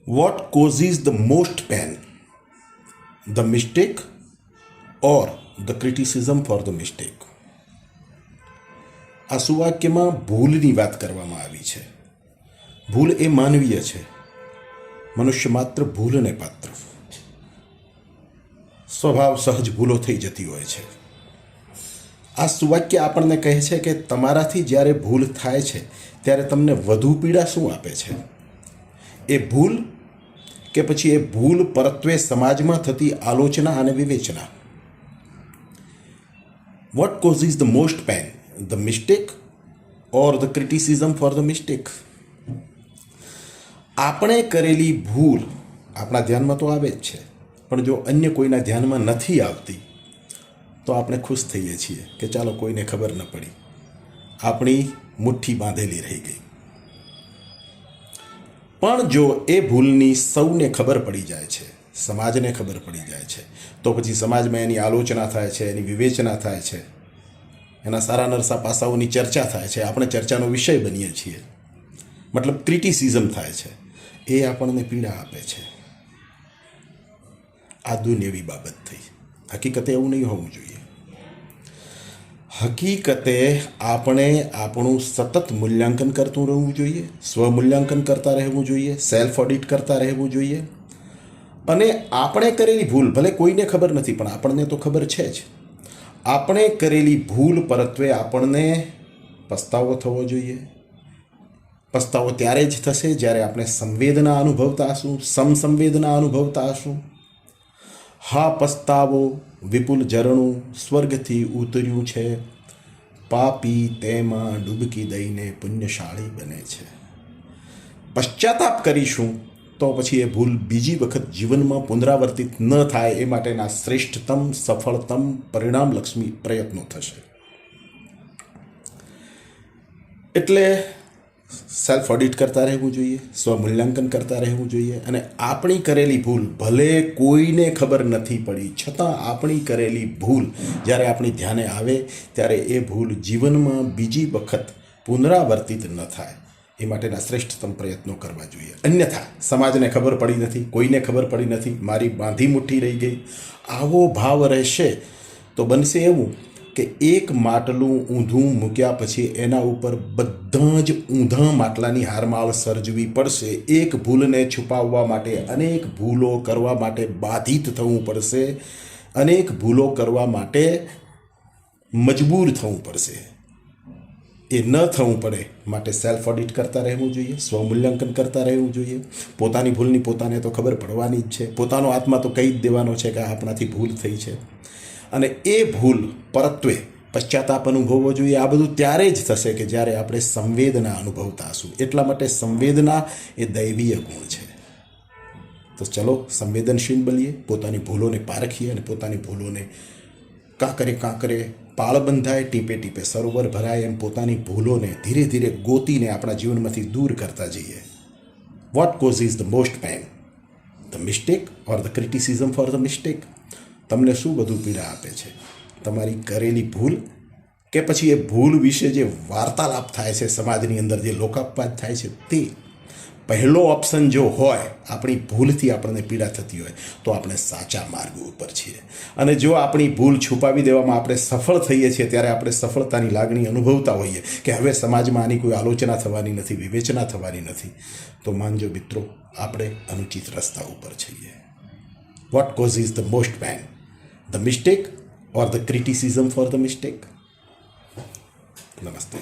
What causes the most pain? The mistake or the criticism for the mistake? આ સુવાક્યમાં ભૂલની વાત કરવામાં આવી છે. ભૂલ એ માનવીય છે. મનુષ્ય માત્ર ભૂલને પાત્ર. સ્વભાવ સહજ ભૂલો થઈ જતી હોય છે. આ સુવાક્ય આપણને કહે છે કે તમારાથી જ્યારે ભૂલ થાય છે ત્યારે તમને વધુ પીડા શું આપે છે? એ ભૂલ કે પછી એ ભૂલ પરત્વે સમાજમાં થતી આલોચના અને વિવેચના? What causes the most pain? The mistake or the criticism for the mistake? આપણે કરેલી ભૂલ આપણા ધ્યાનમાં તો આવે જ છે, પણ જો અન્ય કોઈના ધ્યાનમાં નથી આવતી તો આપણે ખુશ થઈએ છીએ કે ચાલો કોઈને ખબર ન પડી, આપણી મુઠ્ઠી બાંધેલી રહી ગઈ. પણ જો એ ભૂલની સૌને ખબર પડી જાય છે, સમાજને ખબર પડી જાય છે, તો પછી સમાજમાં એની આલોચના થાય છે, એની વિવેચના થાય છે, એના સારા નરસા પાસાઓની ચર્ચા થાય છે, આપણે ચર્ચાનો વિષય બનીએ છીએ, મતલબ ક્રિટિસિઝમ થાય છે. એ આપણને પીડા આપે છે. આ દુનિયાવી બાબત થઈ. હકીકતે એવું નહીં હોવું જોઈએ. હકીકતે આપણે આપણું સતત મૂલ્યાંકન કરતું રહેવું જોઈએ, સ્વમૂલ્યાંકન કરતા રહેવું જોઈએ, સેલ્ફ ઓડિટ કરતા રહેવું જોઈએ. અને આપણે કરેલી ભૂલ ભલે કોઈને ખબર નથી, પણ આપણને તો ખબર છે જ. આપણે કરેલી ભૂલ પરત્વે આપણને પસ્તાવો થવો જોઈએ. પસ્તાવો ત્યારે જ થશે જ્યારે આપણે સંવેદના અનુભવતા હશું, સમસંવેદના અનુભવતા હશું. હા, પસ્તાવો વિપુલ ઝરણું સ્વર્ગથી ઉતર્યું છે, પાપી તેમાં ડૂબકી દઈને પુણ્યશાળી બને છે. પશ્ચાતાપ કરીશું તો પછી એ ભૂલ બીજી વખત જીવનમાં પુનરાવર્તિત ન થાય એ માટેના શ્રેષ્ઠતમ સફળતમ પરિણામલક્ષી પ્રયત્નો થશે. એટલે સેલ્ફ ઓડિટ કરતા રહેવું જોઈએ, સ્વમૂલ્યાંકન કરતા રહેવું જોઈએ. અને આપણી કરેલી ભૂલ ભલે કોઈને ખબર નથી પડી, છતાં આપણી કરેલી ભૂલ જ્યારે આપણી ધ્યાને આવે ત્યારે એ ભૂલ જીવનમાં બીજી વખત પુનરાવર્તિત ન થાય એ માટેના શ્રેષ્ઠતમ પ્રયત્નો કરવા જોઈએ. અન્યથા સમાજને ખબર પડી નથી, કોઈને ખબર પડી નથી, મારી બાંધી મુઠ્ઠી રહી ગઈ, આવો ભાવ રહેશે તો બનશે એવું કે એક માટલું ઊંધું મૂક્યા પછી એના ઉપર બધા જ ઊંધા માટલાની હારમાળ સર્જવી પડશે. એક ભૂલને છુપાવવા માટે અનેક ભૂલો કરવા માટે બાધિત થવું પડશે, અનેક ભૂલો કરવા માટે મજબૂર થવું પડશે. એ ન થવું પડે માટે સેલ્ફ ઓડિટ કરતા રહેવું જોઈએ, સ્વમૂલ્યાંકન કરતા રહેવું જોઈએ. પોતાની ભૂલની પોતાને તો ખબર પડવાની જ છે. પોતાનો આત્મા તો કહી જ દેવાનો છે કે આપણાથી ભૂલ થઈ છે. અને એ ભૂલ પરત્વે પશ્ચાતાપ અનુભવવો જોઈએ. આ બધું ત્યારે જ થશે કે જ્યારે આપણે સંવેદના અનુભવતા હશું. એટલા માટે સંવેદના એ દૈવીય ગુણ છે. તો ચલો સંવેદનશીલ બનીએ, પોતાની ભૂલોને પારખીએ અને પોતાની ભૂલોને કાંકરે પાળ બંધાય, ટીપે ટીપે સરોવર ભરાય એમ પોતાની ભૂલોને ધીરે ધીરે ગોતીને આપણા જીવનમાંથી દૂર કરતા જઈએ. What causes the most pain? The mistake or the criticism for the mistake? તમને શું વધુ પીડા આપે છે? તમારી કરેલી ભૂલ કે પછી એ ભૂલ વિશે જે વાર્તાલાપ થાય છે સમાજની અંદર, જે લોકાપવાદ થાય છે તે? પહેલો ઓપ્શન જો હોય, આપણી ભૂલથી આપણને પીડા થતી હોય, તો આપણે સાચા માર્ગ ઉપર છીએ. અને જો આપણી ભૂલ છુપાવી દેવામાં આપણે સફળ થઈએ છીએ ત્યારે આપણે સફળતાની લાગણી અનુભવતા હોઈએ કે હવે સમાજમાં આની કોઈ આલોચના થવાની નથી, વિવેચના થવાની નથી, તો માનજો મિત્રો, આપણે અનુચિત રસ્તા ઉપર છીએ. What causes the most pain? The mistake or the criticism for the mistake? નમસ્તે.